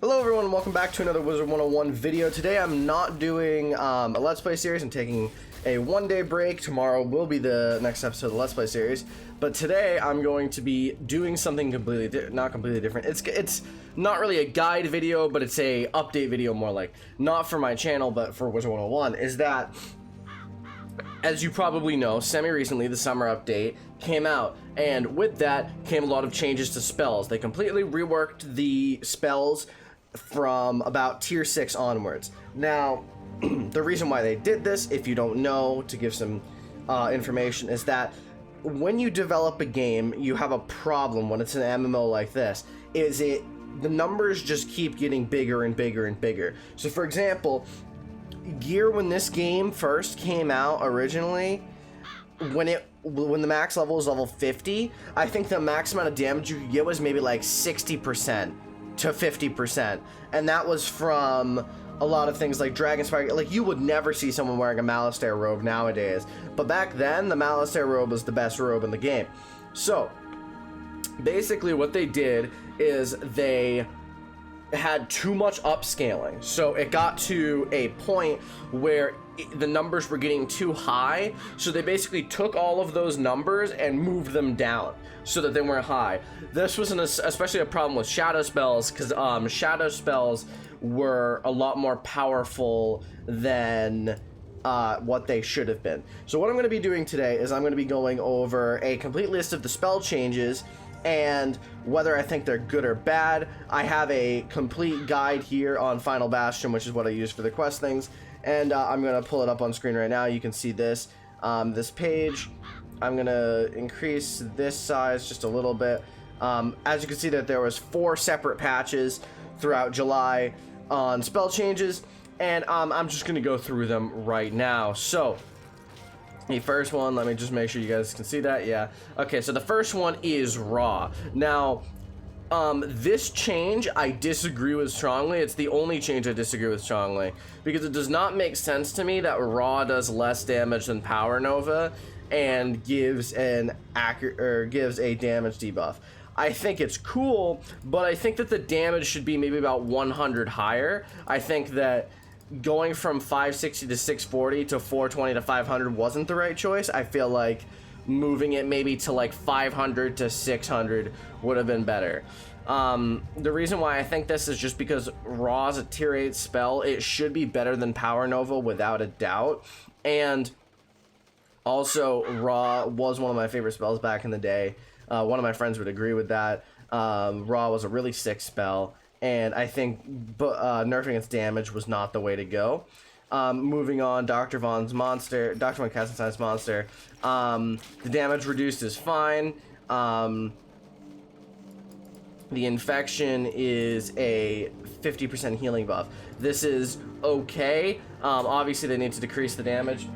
Hello everyone and welcome back to another Wizard101 video. Today I'm not doing a Let's Play series. I'm taking a one-day break. Tomorrow will be the next episode of the Let's Play series. But today I'm going to be doing something not completely different. It's not really a guide video, but it's a update video more like. Not for my channel, but for Wizard101. Is that, as you probably know, semi-recently the summer update came out, and with that came a lot of changes to spells. They completely reworked the spells from about tier 6 onwards. Now, the reason why they did this, if you don't know, to give some information, is that when you develop a game, you have a problem when it's an MMO like this, the numbers just keep getting bigger and bigger and bigger. So for example, when this game first came out originally, when the max level was level 50, I think the max amount of damage you could get was maybe like 60% to 50%, and that was from a lot of things like Dragon Spire. Like, you would never see someone wearing a Malastare robe nowadays, but back then the Malastare robe was the best robe in the game. So basically what they did is they had too much upscaling, so it got to a point where the numbers were getting too high, so they basically took all of those numbers and moved them down so that they weren't high. This was especially a problem with shadow spells, because shadow spells were a lot more powerful than what they should have been. So what I'm going to be doing today is I'm going to be going over a complete list of the spell changes and whether I think they're good or bad. I have a complete guide here on Final Bastion, which is what I use for the quest things, and I'm gonna pull it up on screen right now. You can see this page. I'm gonna increase this size just a little bit. As you can see, that there was 4 separate patches throughout July on spell changes, and I'm just gonna go through them right now. So the first one, let me just make sure you guys can see that. Yeah. Okay, so the first one is Raw. Now, this change I disagree with strongly. It's the only change I disagree with strongly, because it does not make sense to me that Raw does less damage than Power Nova and gives a damage debuff. I think it's cool, but I think that the damage should be maybe about 100 higher. I think that going from 560 to 640 to 420 to 500 wasn't the right choice. I feel like moving it maybe to like 500 to 600 would have been better. The reason why I think this is just because Raw is a tier 8 spell. It should be better than Power Nova without a doubt, and also Raw was one of my favorite spells back in the day. One of my friends would agree with that. Raw was a really sick spell, and I think nerfing its damage was not the way to go. Moving on, Dr. Von Kassenstein's monster. The damage reduced is fine. The infection is a 50% healing buff. This is okay. Obviously they need to decrease the damage.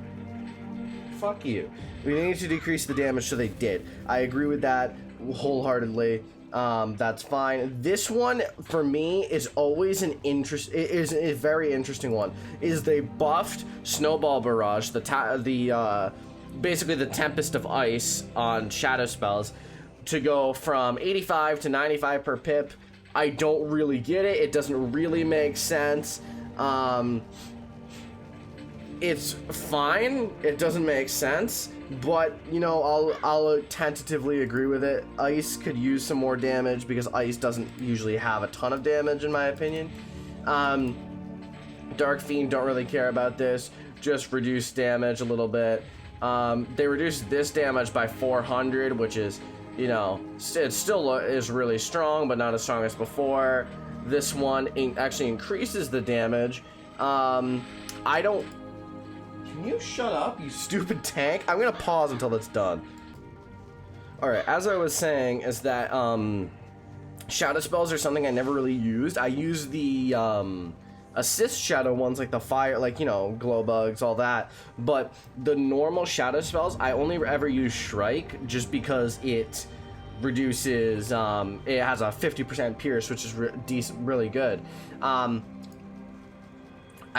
Fuck you. We need to decrease the damage, so they did. I agree with that wholeheartedly. That's fine. This one for me is always a very interesting one. Is they buffed Snowball Barrage, basically the Tempest of Ice on shadow spells, to go from 85 to 95 per pip. I don't really get it. It doesn't really make sense. It's fine. It doesn't make sense, but you know, I'll tentatively agree with it. Ice could use some more damage because Ice doesn't usually have a ton of damage, in my opinion. Dark Fiend, don't really care about this. Just reduce damage a little bit. They reduced this damage by 400, which is, you know, it still is really strong, but not as strong as before. This one actually increases the damage. Can you shut up, you stupid tank? I'm gonna pause until that's done. Alright, as I was saying, is that shadow spells are something I never really used. I used the assist shadow ones, like the fire, like, you know, glow bugs, all that. But the normal shadow spells, I only ever use Shrike, just because it reduces, it has a 50% pierce, which is really good. I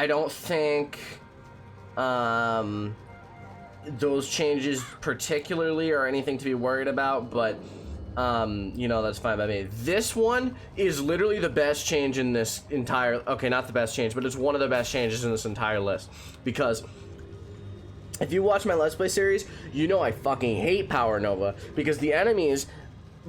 don't think those changes particularly are anything to be worried about, but you know, that's fine by me. This one is literally the best change in this entire, okay, not the best change, but it's one of the best changes in this entire list, because if you watch my Let's Play series, you know I fucking hate Power Nova, because the enemies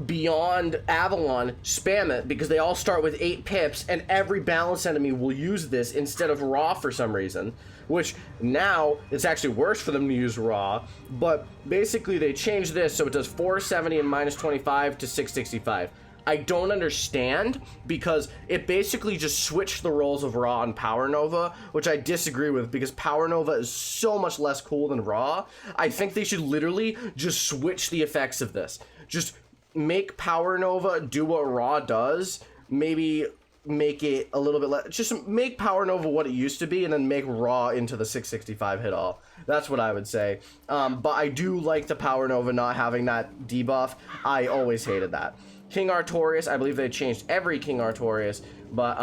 beyond Avalon spam it, because they all start with 8 pips, and every balanced enemy will use this instead of Raw for some reason, which now it's actually worse for them to use Raw. But basically they changed this so it does 470 and minus 25 to 665. I don't understand, because it basically just switched the roles of Raw and Power Nova, which I disagree with, because Power Nova is so much less cool than Raw. I think they should literally just switch the effects of this. Just make Power Nova do what Raw does, maybe make it a little bit less, just make Power Nova what it used to be, and then make Raw into the 665 hit all. That's what I would say. But I do like the Power Nova not having that debuff. I always hated that. King Artorias, I believe they changed every King Artorias, but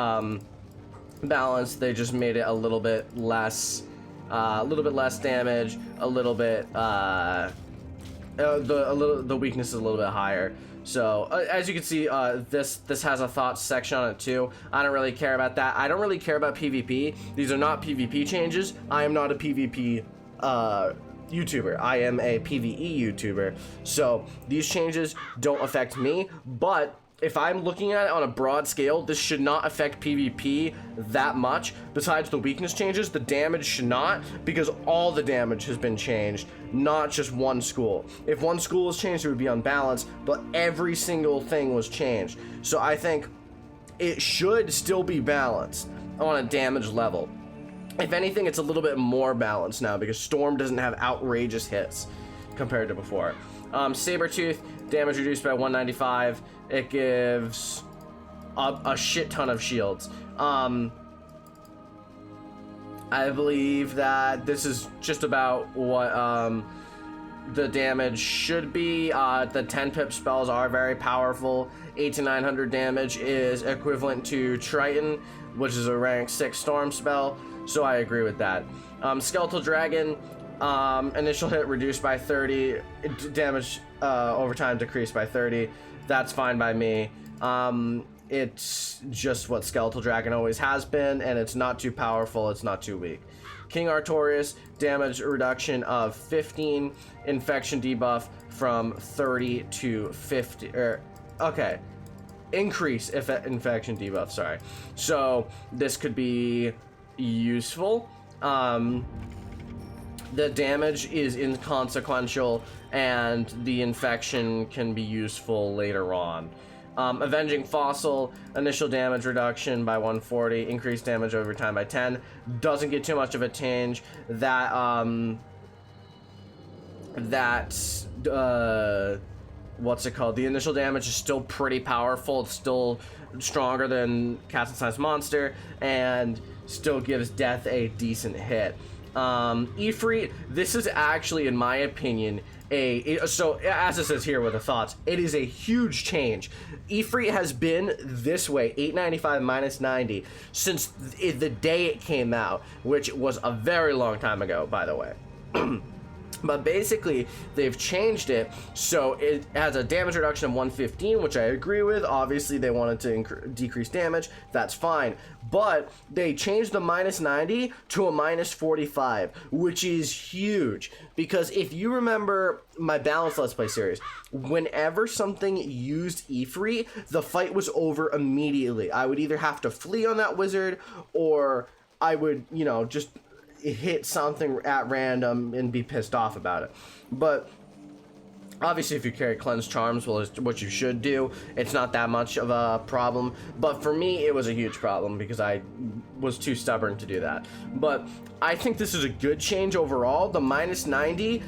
balanced, they just made it a little bit less damage, a little bit the weakness is a little bit higher. So as you can see, this has a thoughts section on it too. I don't really care about that. I don't really care about PvP. These are not PvP changes. I am not a PvP YouTuber. I am a PvE YouTuber. So these changes don't affect me, but if I'm looking at it on a broad scale, this should not affect PvP that much. Besides the weakness changes, the damage should not, because all the damage has been changed, not just one school. If one school was changed, it would be unbalanced, but every single thing was changed. So I think it should still be balanced on a damage level. If anything, it's a little bit more balanced now, because Storm doesn't have outrageous hits compared to before. Sabertooth, damage reduced by 195. It gives a shit ton of shields. I believe that this is just about what the damage should be. The 10 pip spells are very powerful. 8 to 900 damage is equivalent to Triton, which is a rank 6 storm spell, so I agree with that. Skeletal Dragon, initial hit reduced by 30, damage over time decreased by 30. That's fine by me. It's just what Skeletal Dragon always has been, and it's not too powerful, it's not too weak. King Artorias, damage reduction of 15, infection debuff from 30 to 50, okay. Increase infection debuff, sorry. So this could be useful. The damage is inconsequential, and the infection can be useful later on. Avenging Fossil, initial damage reduction by 140, increased damage over time by 10. Doesn't get too much of a change. What's it called? The initial damage is still pretty powerful. It's still stronger than Castle-sized monster, and still gives death a decent hit. Ifrit, this is actually, in my opinion, so as it says here with the thoughts, it is a huge change. Ifrit has been this way, 895 minus 90, since the day it came out, which was a very long time ago, by the way. But basically, they've changed it, so it has a damage reduction of 115, which I agree with. Obviously, they wanted to decrease damage. That's fine. But they changed the minus 90 to a minus 45, which is huge. Because if you remember my Balanced Let's Play series, whenever something used Ifrit, the fight was over immediately. I would either have to flee on that wizard, or I would, you know, just hit something at random and be pissed off about it. But obviously if you carry Cleanse Charms, well, it's what you should do. It's not that much of a problem, but for me it was a huge problem because I was too stubborn to do that. But I think this is a good change overall. The minus 90,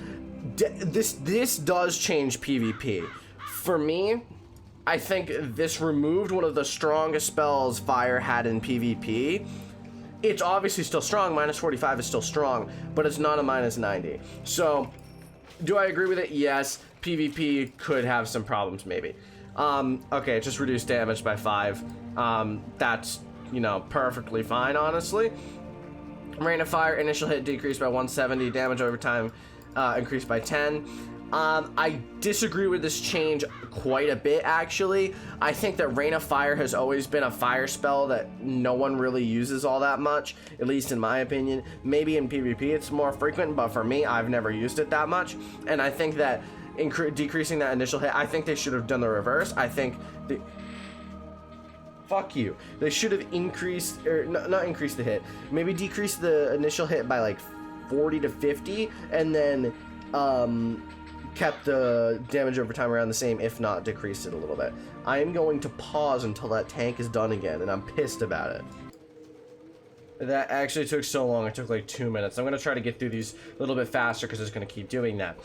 this does change PvP. For me, I think this removed one of the strongest spells Fire had in PvP. It's obviously still strong. Minus 45 is still strong, but it's not a minus 90. So, do I agree with it? Yes. PvP could have some problems, maybe. Okay, just reduced damage by 5. That's, you know, perfectly fine, honestly. Rain of Fire, initial hit decreased by 170. Damage over time increased by 10. I disagree with this change quite a bit, actually. I think that Rain of Fire has always been a fire spell that no one really uses all that much, at least in my opinion. Maybe in PvP it's more frequent, but for me, I've never used it that much. And I think that decreasing that initial hit, I think they should have done the reverse. I think fuck you. They should have increased, or not increased the hit, maybe decrease the initial hit by like 40 to 50, and then kept the damage over time around the same, if not decreased it a little bit. I am going to pause until that tank is done again, and I'm pissed about it. That actually took so long. It took like 2 minutes. I'm going to try to get through these a little bit faster because it's going to keep doing that.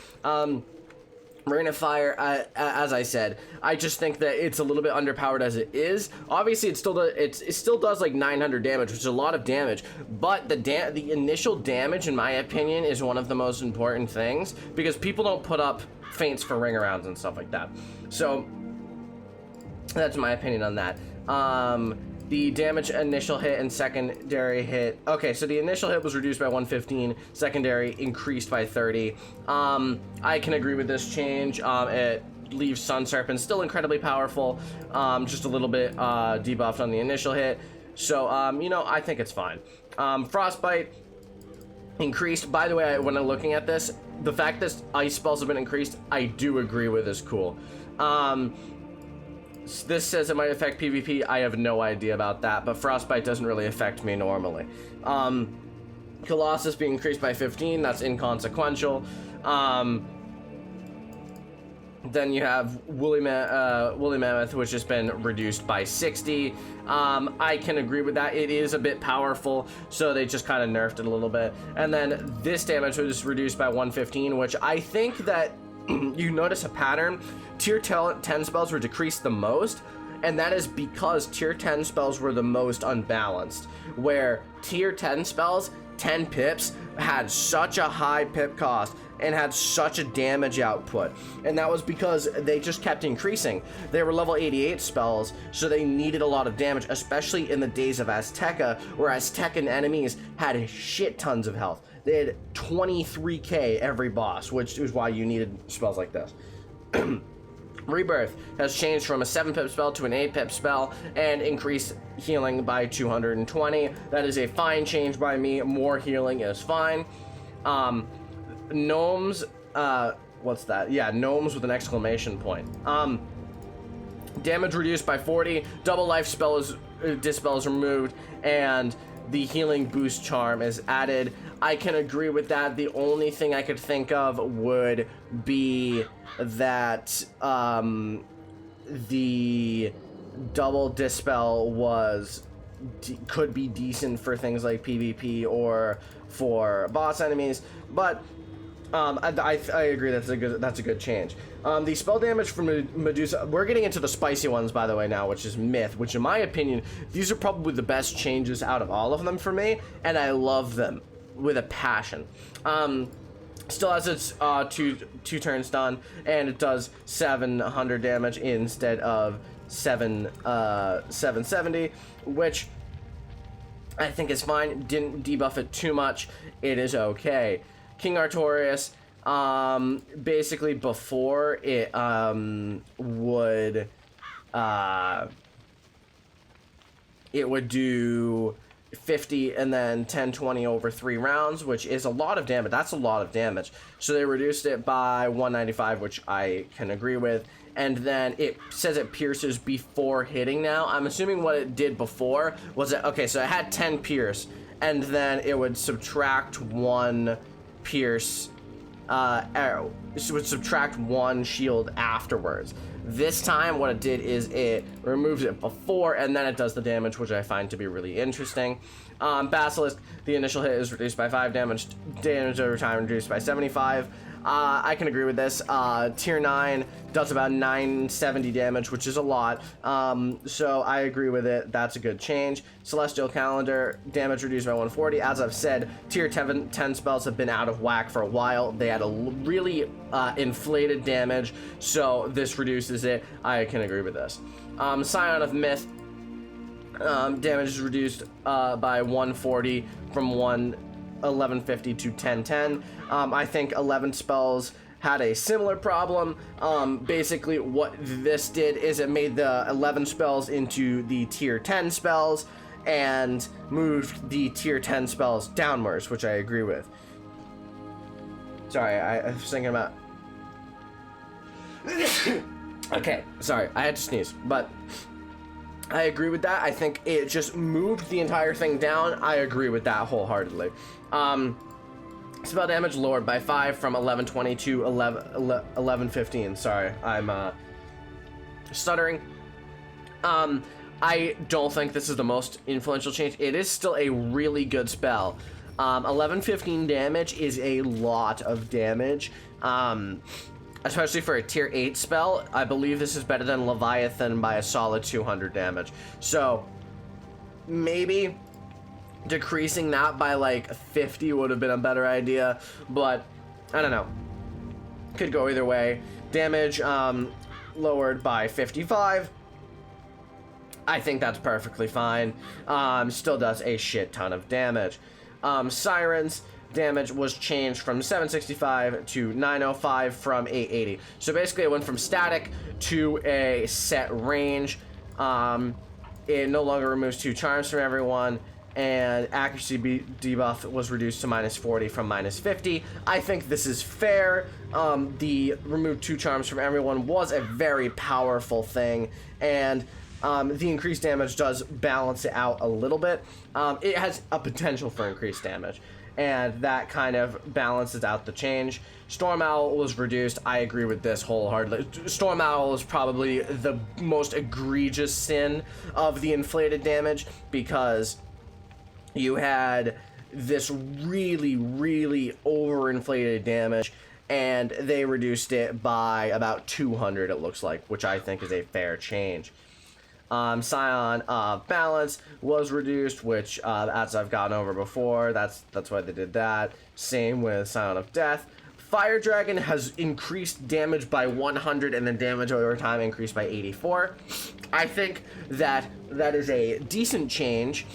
Rain of Fire, as I said, I just think that it's a little bit underpowered as it is. Obviously, it still does like 900 damage, which is a lot of damage. But the initial damage, in my opinion, is one of the most important things because people don't put up feints for ring arounds and stuff like that. So that's my opinion on that. The damage initial hit and secondary hit. Okay, so the initial hit was reduced by 115, secondary increased by 30. I can agree with this change. It leaves Sun Serpent still incredibly powerful, just a little bit debuffed on the initial hit. So, you know, I think it's fine. Frostbite increased. By the way, when I'm looking at this, the fact that ice spells have been increased, I do agree with is cool. This says it might affect PvP. I have no idea about that, but Frostbite doesn't really affect me normally. Colossus being increased by 15, that's inconsequential. Then you have Woolly Mammoth, which has been reduced by 60. I can agree with that. It is a bit powerful, so they just kind of nerfed it a little bit. And then this damage was reduced by 115, which I think that you notice a pattern. Tier 10 spells were decreased the most, and that is because tier 10 spells were the most unbalanced, where tier 10 spells, 10 pips, had such a high pip cost and had such a damage output, and that was because they just kept increasing. They were level 88 spells, so they needed a lot of damage, especially in the days of Azteca, where Aztecan enemies had shit tons of health. They had 23k every boss, which is why you needed spells like this. Rebirth has changed from a 7-pip spell to an 8-pip spell and increased healing by 220. That is a fine change by me. More healing is fine. Gnomes, what's that? Yeah, gnomes with an exclamation point. Damage reduced by 40. Double life dispel is removed, and the healing boost charm is added. I can agree with that. The only thing I could think of would be that the double dispel could be decent for things like PvP or for boss enemies, but I agree that's a good change. The spell damage from Medusa, we're getting into the spicy ones, by the way, now, which is Myth, which in my opinion, these are probably the best changes out of all of them for me, and I love them with a passion. Still has its two turns done, and it does 700 damage instead of 770, which I think is fine. Didn't debuff it too much. It is okay. King Artorias, basically before it would do 50 and then 10-20 over 3 rounds, which is a lot of damage. That's a lot of damage. So they reduced it by 195, which I can agree with. And then it says it pierces before hitting now. I'm assuming what it did before was it, okay, so it had 10 pierce, and then it would subtract 1 pierce arrow. It would subtract 1 shield afterwards. This time what it did is it removes it before, and then it does the damage, which I find to be really interesting. Basilisk, the initial hit is reduced by 5 damage over time reduced by 75. I can agree with this. Tier 9 does about 970 damage, which is a lot. So I agree with it. That's a good change. Celestial Calendar, damage reduced by 140. As I've said, tier 10 spells have been out of whack for a while. They had a really inflated damage, so this reduces it. I can agree with this. Scion of Myth, damage is reduced by 140 from 1150 to 1010. I think 11 spells had a similar problem. Basically what this did is it made the 11 spells into the tier 10 spells and moved the tier 10 spells downwards, which I agree with. Sorry, I was thinking about... Okay, sorry, I had to sneeze, but I agree with that. I think it just moved the entire thing down. I agree with that wholeheartedly. Spell damage lowered by 5 from 1120 to 1115. Sorry, I'm stuttering. I don't think this is the most influential change. It is still a really good spell. 1115 damage is a lot of damage. Especially for a tier 8 spell. I believe this is better than Leviathan by a solid 200 damage. So maybe decreasing that by like 50 would have been a better idea, but I don't know. Could go either way. Damage lowered by 55. I think that's perfectly fine. Still does a shit ton of damage. Sirens damage was changed from 765 to 905 from 880. So basically it went from static to a set range. It no longer removes 2 charms from everyone, and accuracy debuff was reduced to -40 from -50. I think this is fair. The remove 2 charms from everyone was a very powerful thing, and the increased damage does balance it out a little bit. It has a potential for increased damage, and that kind of balances out the change. Storm Owl was reduced. I agree with this wholeheartedly. Storm Owl is probably the most egregious sin of the inflated damage, because you had this really, really overinflated damage, and they reduced it by about 200, it looks like, which I think is a fair change. Scion Balance was reduced, which, as I've gone over before, that's why they did that. Same with Scion of Death. Fire Dragon has increased damage by 100, and then damage over time increased by 84. I think that is a decent change.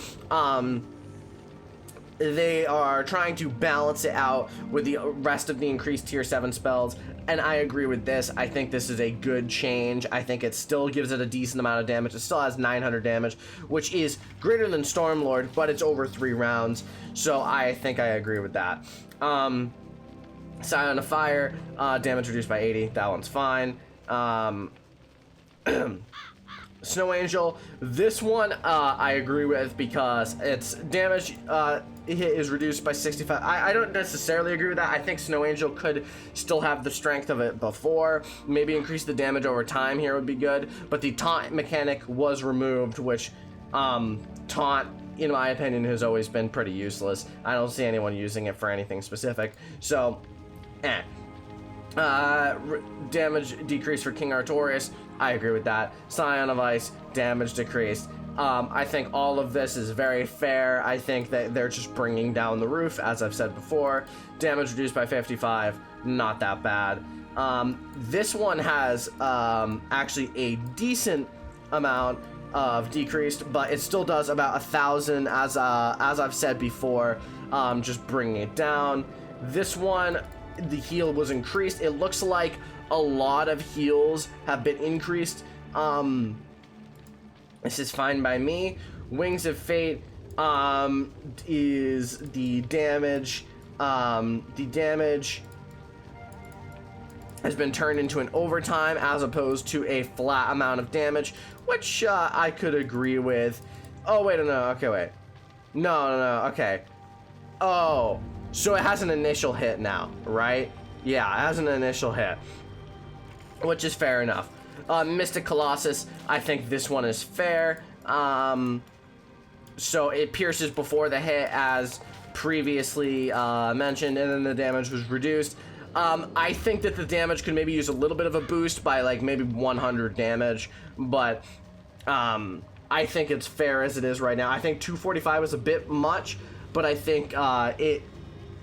They are trying to balance it out with the rest of the increased tier 7 spells, and I agree with this. I think this is a good change. I think it still gives it a decent amount of damage. It still has 900 damage, which is greater than Stormlord, but it's over 3 rounds, so I think I agree with that. Scion of Fire, damage reduced by 80. That one's fine. Snow Angel, this one I agree with, because its damage hit is reduced by 65. I don't necessarily agree with that. I think Snow Angel could still have the strength of it before. Maybe increase the damage over time here would be good, but the taunt mechanic was removed, which taunt, in my opinion, has always been pretty useless. I don't see anyone using it for anything specific, so damage decrease for King Artorias, I agree with that. Scion of Ice, damage decreased. I think all of this is very fair. I think that they're just bringing down the roof, as I've said before. Damage reduced by 55, not that bad. This one has actually a decent amount of decreased, but it still does about 1,000, as I've said before, just bringing it down. This one, the heal was increased. It looks like a lot of heals have been increased. This is fine by me. Wings of Fate is the damage. The damage has been turned into an overtime as opposed to a flat amount of damage, which I could agree with. Oh, wait, no, okay, wait. No, okay. Oh, so it has an initial hit now, right? Yeah, it has an initial hit, which is fair enough. Mystic Colossus, I think this one is fair. So it pierces before the hit, as previously mentioned, and then the damage was reduced. I think that the damage could maybe use a little bit of a boost by like maybe 100 damage, but I think it's fair as it is right now. I think 245 is a bit much, but I think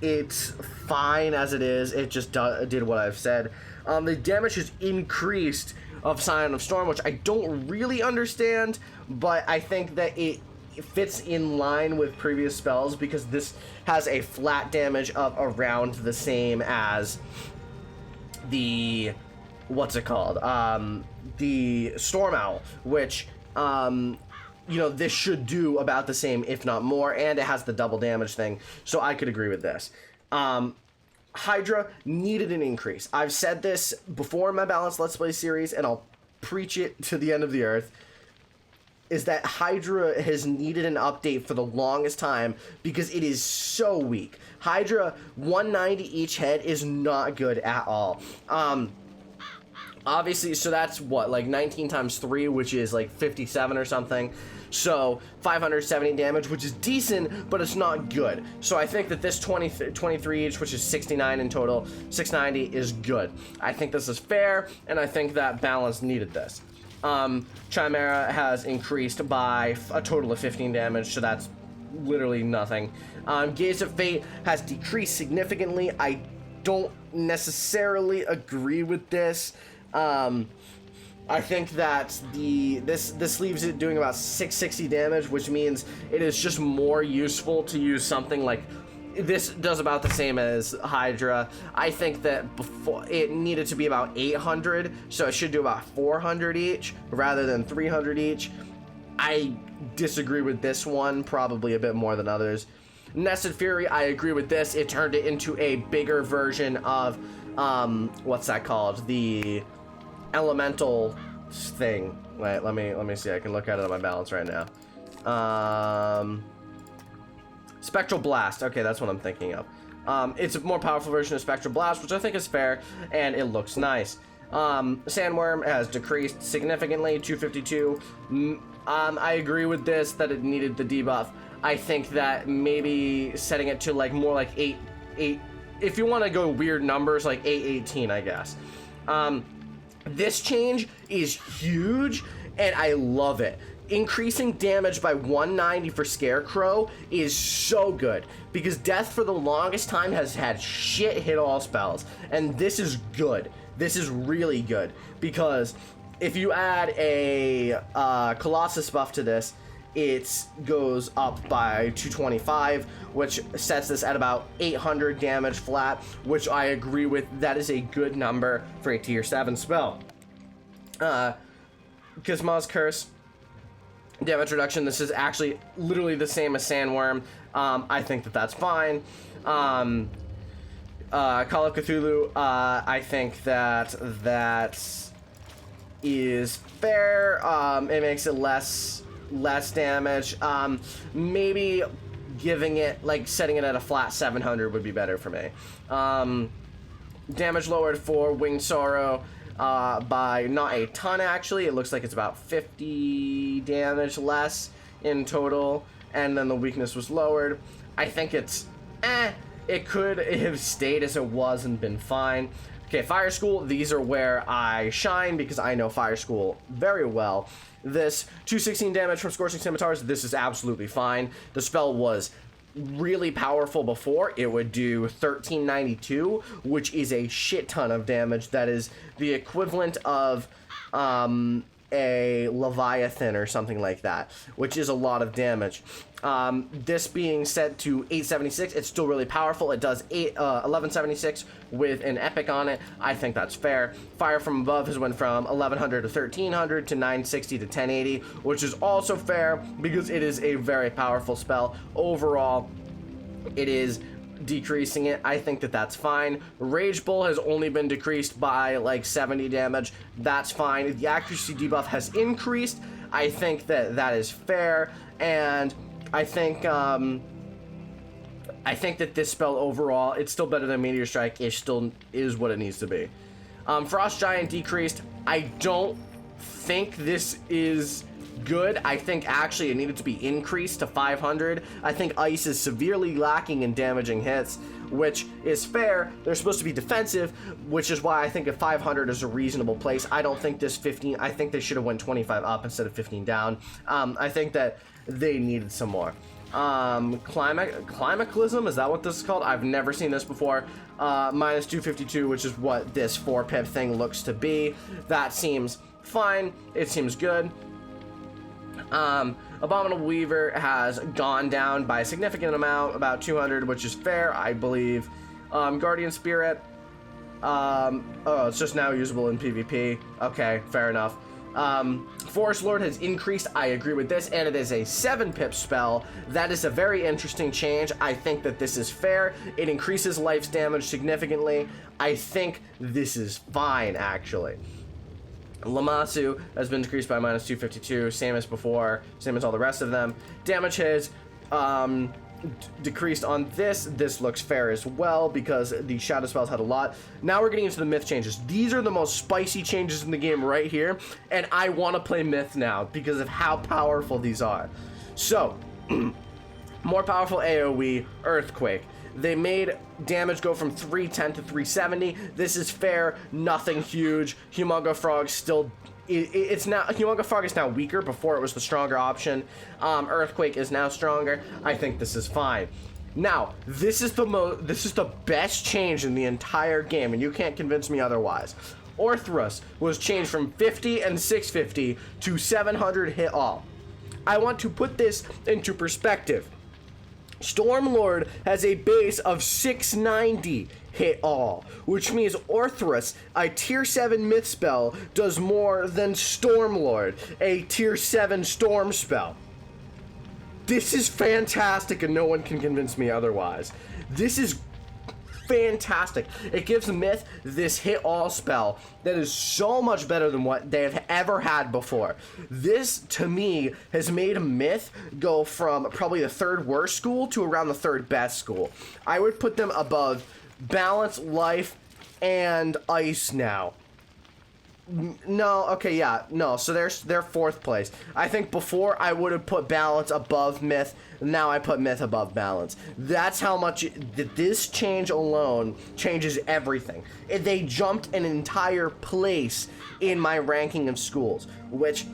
it's fine as it is. It just did what I've said. The damage has increased of Scion of Storm, which I don't really understand, but I think that it fits in line with previous spells, because this has a flat damage of around the same as the, what's it called? The Storm Owl, which, you know, this should do about the same, if not more, and it has the double damage thing, so I could agree with this. Hydra needed an increase. I've said this before in my Balanced Let's Play series, and I'll preach it to the end of the earth, is that Hydra has needed an update for the longest time because it is so weak. Hydra, 190 each head is not good at all. Obviously, so that's what, like 19 times 3, which is like 57 or something. So 570 damage, which is decent, but it's not good. So I think that this 23 each, which is 69 in total, 690 is good. I think this is fair, and I think that Balance needed this. Chimera has increased by a total of 15 damage, so that's literally nothing. Gaze of Fate has decreased significantly. I don't necessarily agree with this. I think that this leaves it doing about 660 damage, which means it is just more useful to use something like this. Does about the same as Hydra. I think that before it needed to be about 800, so it should do about 400 each rather than 300 each. I disagree with this one probably a bit more than others. Nested Fury, I agree with this. It turned it into a bigger version of what's that called? The elemental thing. Wait, let me see. I can look at it on my balance right now. Spectral Blast. Okay, that's what I'm thinking of. It's a more powerful version of Spectral Blast, which I think is fair, and it looks nice. Sandworm has decreased significantly, 252. I agree with this, that it needed the debuff. I think that maybe setting it to like more like 8, if you want to go weird numbers, like 818, I guess. This change is huge, and I love it. Increasing damage by 190 for Scarecrow is so good, because Death for the longest time has had shit hit all spells, and this is good. This is really good, because if you add a Colossus buff to this, it goes up by 225, which sets this at about 800 damage flat, which I agree with. That is a good number for a tier 7 spell. Gizmo's Curse, damage reduction. This is actually literally the same as Sandworm. I think that that's fine. Call of Cthulhu, I think that is fair. It makes it less damage. Maybe giving it, like, setting it at a flat 700 would be better for me. Damage lowered for Winged Sorrow by not a ton, actually. It looks like it's about 50 damage less in total, and then the weakness was lowered. I think it's it could have stayed as it was and been fine. Okay, Fire School, these are where I shine because I know Fire School very well. This 216 damage from Scorching Scimitars, this is absolutely fine. The spell was really powerful before. It would do 1392, which is a shit ton of damage. That is the equivalent of a Leviathan or something like that, which is a lot of damage. This being set to 876, it's still really powerful. It does 1176 with an epic on it. I think that's fair. Fire from Above has went from 1100 to 1300 to 960 to 1080, which is also fair because it is a very powerful spell. Overall, it is decreasing it. I think that that's fine. Rage Bull has only been decreased by like 70 damage. That's fine. The accuracy debuff has increased. I think that that is fair, and I think that this spell overall, it's still better than Meteor Strike. It still is what it needs to be. Frost Giant decreased. I don't think this is good. I think actually it needed to be increased to 500. I think Ice is severely lacking in damaging hits, which is fair. They're supposed to be defensive, which is why I think a 500 is a reasonable place. I don't think this 15, I think they should have went 25 up instead of 15 down. I think that they needed some more. Climacalism, is that what this is called? I've never seen this before. Minus 252, which is what this 4-pip thing looks to be. That seems fine. It seems good. Abominable Weaver has gone down by a significant amount, about 200, which is fair, I believe. Guardian Spirit, Oh, it's just now usable in PvP. Okay, fair enough. Forest Lord has increased. I agree with this, and it is a 7 pip spell. That is a very interesting change. I think that this is fair. It increases life's damage significantly. I think this is fine, actually. Lamasu has been decreased by minus 252, same as before, same as all the rest of them. Damage has decreased on this. This looks fair as well because the shadow spells had a lot. Now we're getting into the myth changes. These are the most spicy changes in the game right here, and I want to play myth now because of how powerful these are. So more powerful AoE, Earthquake. They made damage go from 310 to 370. This is fair, nothing huge. Humongo Frog still, it's now, Humongo Frog is now weaker. Before it was the stronger option. Earthquake is now stronger. I think this is fine. Now, this is the best change in the entire game, and you can't convince me otherwise. Orthrus was changed from 50 and 650 to 700 hit all. I want to put this into perspective. Stormlord has a base of 690 hit all, which means Orthrus, a tier 7 myth spell, does more than Stormlord, a tier 7 storm spell. This is fantastic, and no one can convince me otherwise. This is fantastic. It gives Myth this hit all spell that is so much better than what they have ever had before. This, to me, has made Myth go from probably the 3rd worst school to around the 3rd best school. I would put them above Balance, Life, and Ice now. No, okay, yeah, no, so they're 4th place. I think before I would have put Balance above Myth, now I put Myth above Balance. That's how much this change alone changes everything. They jumped an entire place in my ranking of schools, which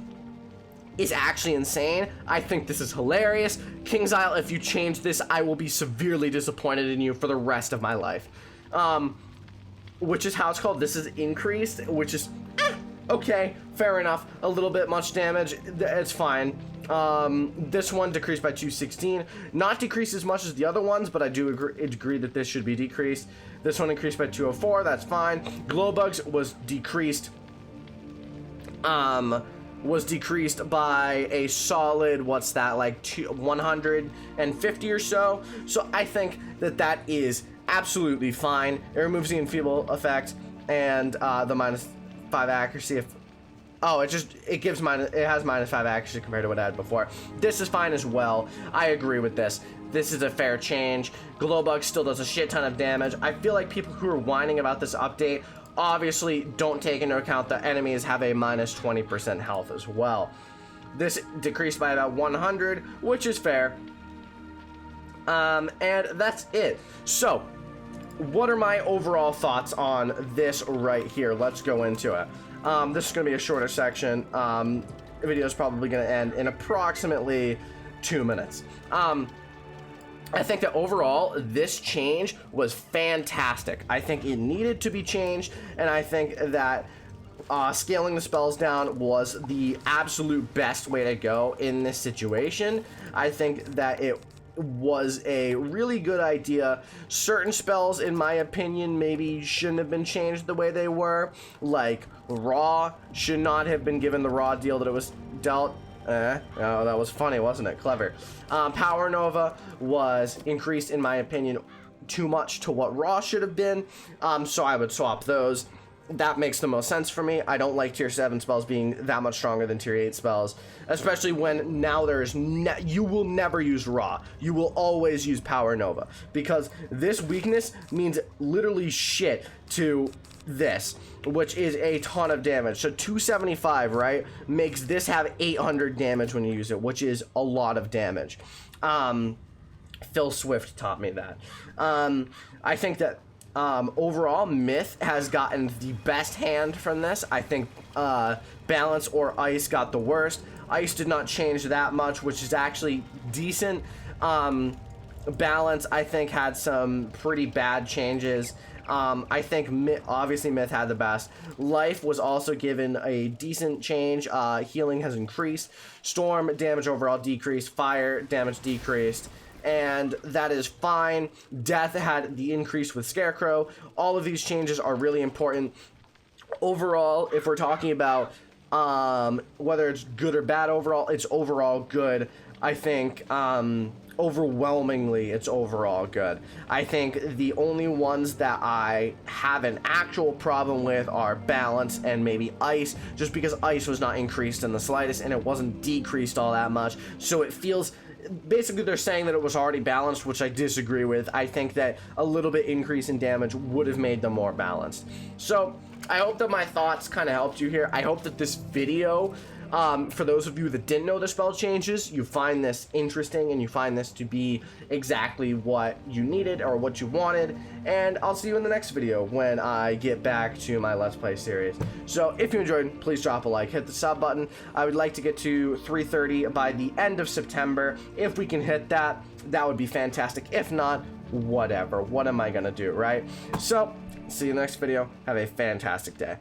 is actually insane. I think this is hilarious. King's Isle, if you change this, I will be severely disappointed in you for the rest of my life. Which is how it's called. This is increased, which is okay, fair enough. A little bit much damage, it's fine. This one decreased by 216. Not decreased as much as the other ones, but I do agree that this should be decreased. This one increased by 204, that's fine. Glowbugs was decreased. Was decreased by a solid, what's that, like 150 or so. So I think that that is absolutely fine. It removes the enfeeble effect and the minus 5 accuracy. If it has minus 5 accuracy compared to what I had before. This is fine as well. I agree with this. This is a fair change. Glowbug still does a shit ton of damage. I feel like people who are whining about this update obviously don't take into account that enemies have a minus 20% health as well. This decreased by about 100, which is fair. And that's it. So, what are my overall thoughts on this right here? Let's go into it. This is going to be a shorter section. The video is probably going to end in approximately 2 minutes. I think that overall, this change was fantastic. I think it needed to be changed, and I think that scaling the spells down was the absolute best way to go in this situation. I think that it was a really good idea. Certain spells, in my opinion, maybe shouldn't have been changed the way they were. Like, Raw should not have been given the Raw deal that it was dealt. Oh, that was funny, wasn't it? Clever. Power Nova was increased, in my opinion, too much to what Raw should have been. So I would swap those. That makes the most sense for me. I don't like tier 7 spells being that much stronger than tier 8 spells, especially when now there's you will never use Raw. You will always use Power Nova, because this weakness means literally shit to this, which is a ton of damage. So 275, right, makes this have 800 damage when you use it, which is a lot of damage. Phil Swift taught me that. I think that overall, Myth has gotten the best hand from this. I think Balance or Ice got the worst. Ice did not change that much, which is actually decent. Balance, I think, had some pretty bad changes. I think obviously Myth had the best. Life was also given a decent change. Healing has increased. Storm damage overall decreased. Fire damage decreased. and that is fine. Death had the increase with Scarecrow. All of these changes are really important. Overall, if we're talking about whether it's good or bad overall, it's overall good. I think overwhelmingly it's overall good. I think the only ones that I have an actual problem with are balance and maybe ice, just because ice was not increased in the slightest and it wasn't decreased all that much, so it feels basically they're saying that it was already balanced, which I disagree with. I think that a little bit increase in damage would have made them more balanced. So I hope that my thoughts kind of helped you here. I hope that this video, for those of you that didn't know the spell changes, you find this interesting and you find this to be exactly what you needed or what you wanted. And I'll see you in the next video when I get back to my Let's Play series. So if you enjoyed, please drop a like, hit the sub button. I would like to get to 330 by the end of September. If we can hit that, that would be fantastic. If not, whatever. What am I gonna do, right? So see you in the next video. Have a fantastic day.